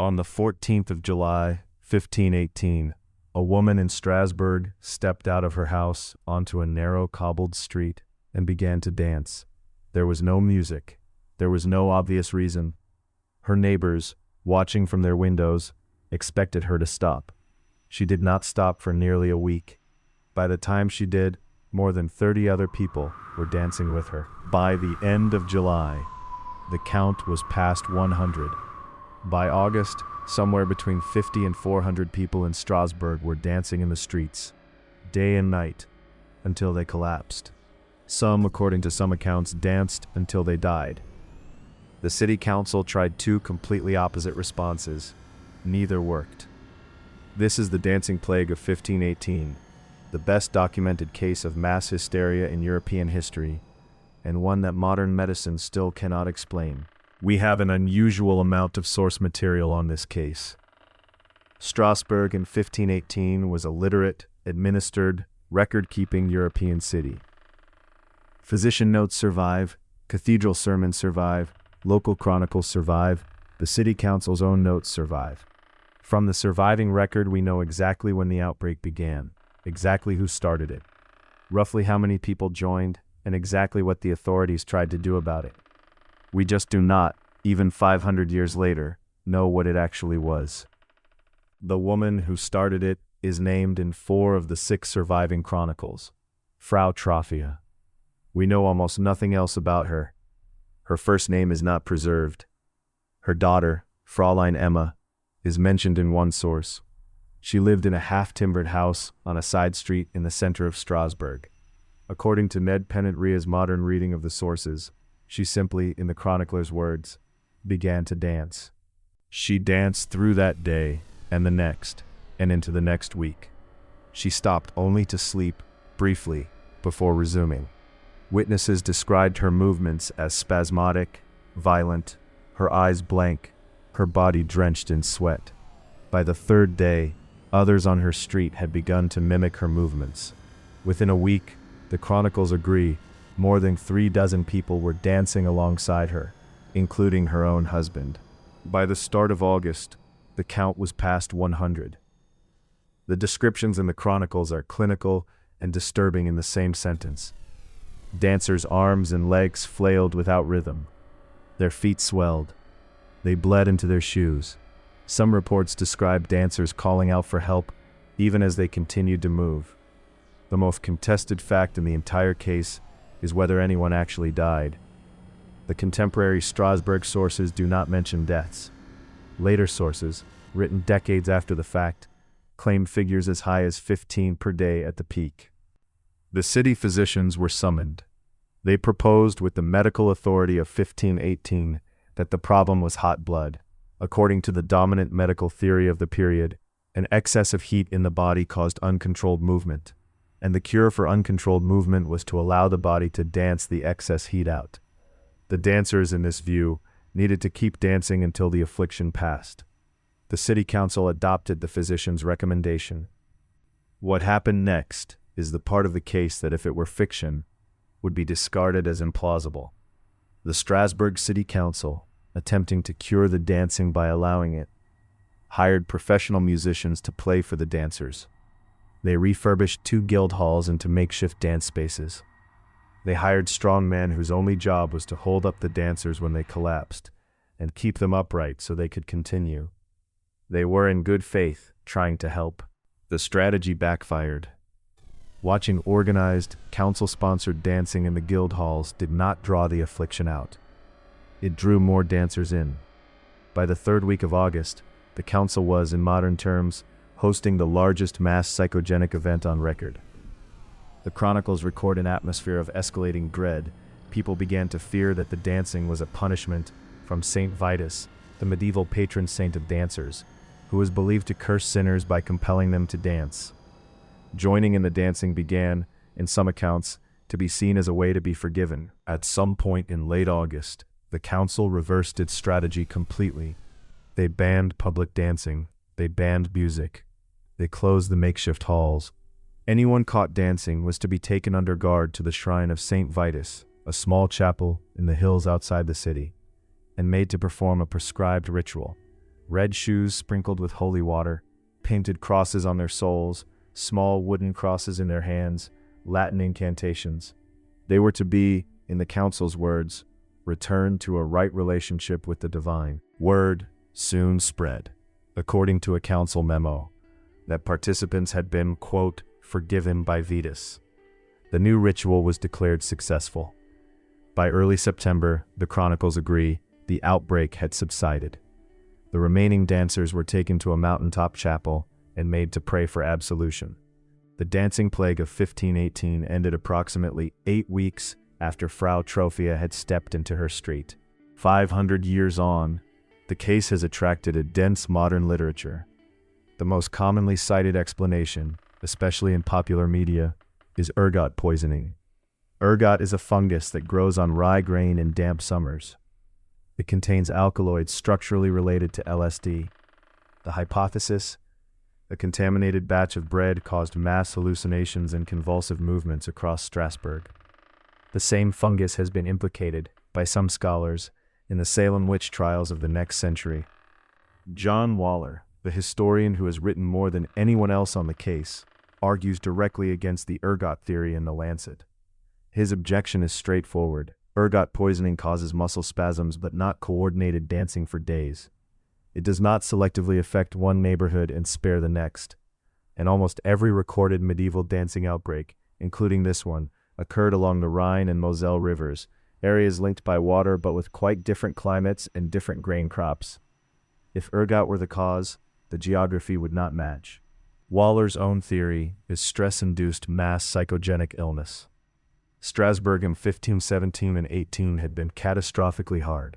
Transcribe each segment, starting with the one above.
On the 14th of July, 1518, a woman in Strasbourg stepped out of her house onto a narrow cobbled street and began to dance. There was no music. There was no obvious reason. Her neighbors, watching from their windows, expected her to stop. She did not stop for nearly a week. By the time she did, more than 30 other people were dancing with her. By the end of July, the count was past 100. By August, somewhere between 50 and 400 people in Strasbourg were dancing in the streets, day and night, until they collapsed. Some, according to some accounts, danced until they died. The city council tried two completely opposite responses. Neither worked. This is the dancing plague of 1518, the best documented case of mass hysteria in European history, and one that modern medicine still cannot explain. We have an unusual amount of source material on this case. Strasbourg in 1518 was a literate, administered, record-keeping European city. Physician notes survive, cathedral sermons survive, local chronicles survive, the city council's own notes survive. From the surviving record, we know exactly when the outbreak began, exactly who started it, roughly how many people joined, and exactly what the authorities tried to do about it. We just do not, even 500 years later, know what it actually was. The woman who started it is named in 4 of the 6 surviving chronicles, Frau Troffea. We know almost nothing else about her. Her first name is not preserved. Her daughter, Fräulein Emma, is mentioned in one source. She lived in a half-timbered house on a side street in the center of Strasbourg. According to Ned Pennant-Ria's modern reading of the sources, she simply, in the chronicler's words, began to dance. She danced through that day and the next, and into the next week. She stopped only to sleep, briefly, before resuming. Witnesses described her movements as spasmodic, violent, her eyes blank, her body drenched in sweat. By the 3rd day, others on her street had begun to mimic her movements. Within a week, the chronicles agree, more than 36 people were dancing alongside her, including her own husband. By the start of August, the count was past 100. The descriptions in the chronicles are clinical and disturbing in the same sentence. Dancers' arms and legs flailed without rhythm. Their feet swelled. They bled into their shoes. Some reports describe dancers calling out for help even as they continued to move. The most contested fact in the entire case is whether anyone actually died. The contemporary Strasbourg sources do not mention deaths. Later sources, written decades after the fact, claim figures as high as 15 per day at the peak. The city physicians were summoned. They proposed with the medical authority of 1518 that the problem was hot blood. According to the dominant medical theory of the period, an excess of heat in the body caused uncontrolled movement, and the cure for uncontrolled movement was to allow the body to dance the excess heat out. The dancers, in this view, needed to keep dancing until the affliction passed. The city council adopted the physician's recommendation. What happened next is the part of the case that, if it were fiction, would be discarded as implausible. The Strasbourg City Council, attempting to cure the dancing by allowing it, hired professional musicians to play for the dancers. They refurbished 2 guild halls into makeshift dance spaces. They hired strongmen whose only job was to hold up the dancers when they collapsed and keep them upright so they could continue. They were in good faith, trying to help. The strategy backfired. Watching organized, council-sponsored dancing in the guild halls did not draw the affliction out. It drew more dancers in. By the 3rd week of August, the council was, in modern terms, hosting the largest mass psychogenic event on record. The chronicles record an atmosphere of escalating dread. People began to fear that the dancing was a punishment from Saint Vitus, the medieval patron saint of dancers, who was believed to curse sinners by compelling them to dance. Joining in the dancing began, in some accounts, to be seen as a way to be forgiven. At some point in late August, the council reversed its strategy completely. They banned public dancing. They banned music. They closed the makeshift halls. Anyone caught dancing was to be taken under guard to the shrine of Saint Vitus, a small chapel in the hills outside the city, and made to perform a prescribed ritual. red shoes sprinkled with holy water, painted crosses on their soles, small wooden crosses in their hands, Latin incantations. They were to be, in the council's words, returned to a right relationship with the divine. Word soon spread, according to a council memo, that participants had been, quote, forgiven by Vetus. The new ritual was declared successful. By early September, the chronicles agree, the outbreak had subsided. The remaining dancers were taken to a mountaintop chapel and made to pray for absolution. The dancing plague of 1518 ended approximately 8 weeks after Frau Troffea had stepped into her street. 500 years on, the case has attracted a dense modern literature. The most commonly cited explanation, especially in popular media, is ergot-poisoning. Ergot is a fungus that grows on rye grain in damp summers. It contains alkaloids structurally related to LSD. The hypothesis: a contaminated batch of bread caused mass hallucinations and convulsive movements across Strasbourg. The same fungus has been implicated, by some scholars, in the Salem witch trials of the next century. John Waller, the historian who has written more than anyone else on the case, argues directly against the ergot theory in The Lancet. His objection is straightforward. Ergot poisoning causes muscle spasms but not coordinated dancing for days. It does not selectively affect one neighborhood and spare the next. And almost every recorded medieval dancing outbreak, including this one, occurred along the Rhine and Moselle rivers, areas linked by water but with quite different climates and different grain crops. If ergot were the cause, the geography would not match. Waller's own theory is stress-induced mass psychogenic illness. Strasbourg in 1517 and 18 had been catastrophically hard,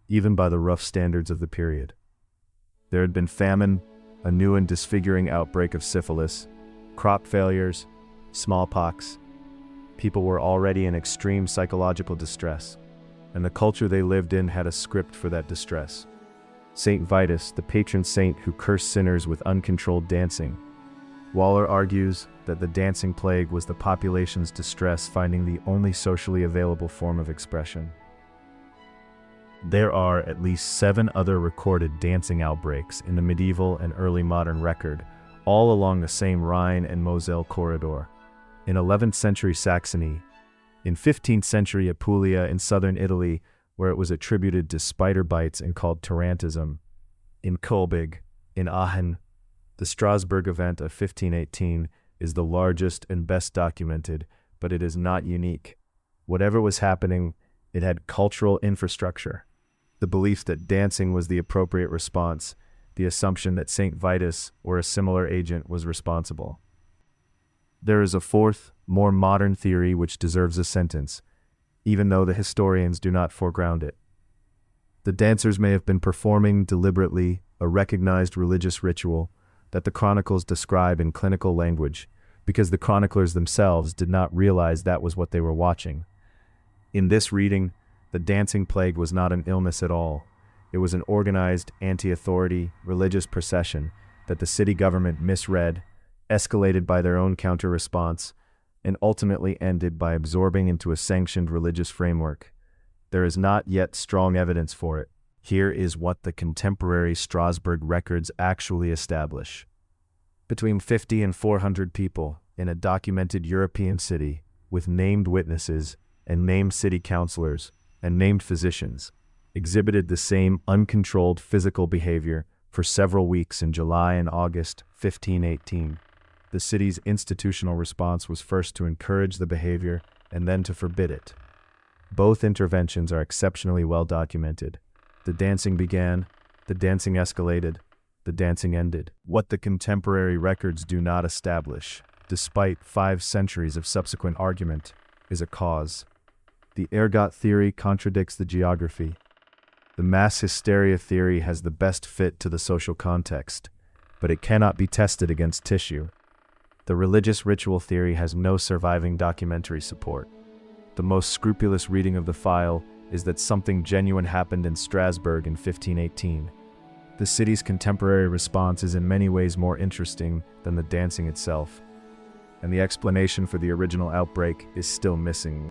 even by the rough standards of the period. There had been famine, a new and disfiguring outbreak of syphilis, crop failures, smallpox. People were already in extreme psychological distress, and the culture they lived in had a script for that distress. Saint Vitus, the patron saint who cursed sinners with uncontrolled dancing. Waller argues that the dancing plague was the population's distress finding the only socially available form of expression. There are at least 7 other recorded dancing outbreaks in the medieval and early modern record, all along the same Rhine and Moselle corridor. In 11th century Saxony, in 15th century Apulia in southern Italy, where it was attributed to spider bites and called tarantism, in Kolbig, in Aachen. The Strasbourg event of 1518 is the largest and best documented, but it is not unique. Whatever was happening, it had cultural infrastructure. The belief that dancing was the appropriate response, the assumption that Saint Vitus or a similar agent was responsible. There is a fourth, more modern theory which deserves a sentence, even though the historians do not foreground it. The dancers may have been performing deliberately a recognized religious ritual that the chronicles describe in clinical language, because the chroniclers themselves did not realize that was what they were watching. In this reading, the dancing plague was not an illness at all. It was an organized, anti-authority, religious procession that the city government misread, escalated by their own counter-response, and ultimately ended by absorbing into a sanctioned religious framework. There is not yet strong evidence for it. Here is what the contemporary Strasbourg records actually establish. Between 50 and 400 people in a documented European city, with named witnesses and named city councilors and named physicians, exhibited the same uncontrolled physical behavior for several weeks in July and August 1518. The city's institutional response was first to encourage the behavior and then to forbid it. Both interventions are exceptionally well documented. The dancing began, the dancing escalated, the dancing ended. What the contemporary records do not establish, despite 5 centuries of subsequent argument, is a cause. The ergot theory contradicts the geography. The mass hysteria theory has the best fit to the social context, but it cannot be tested against tissue. The religious ritual theory has no surviving documentary support. The most scrupulous reading of the file is that something genuine happened in Strasbourg in 1518. The city's contemporary response is in many ways more interesting than the dancing itself, and the explanation for the original outbreak is still missing.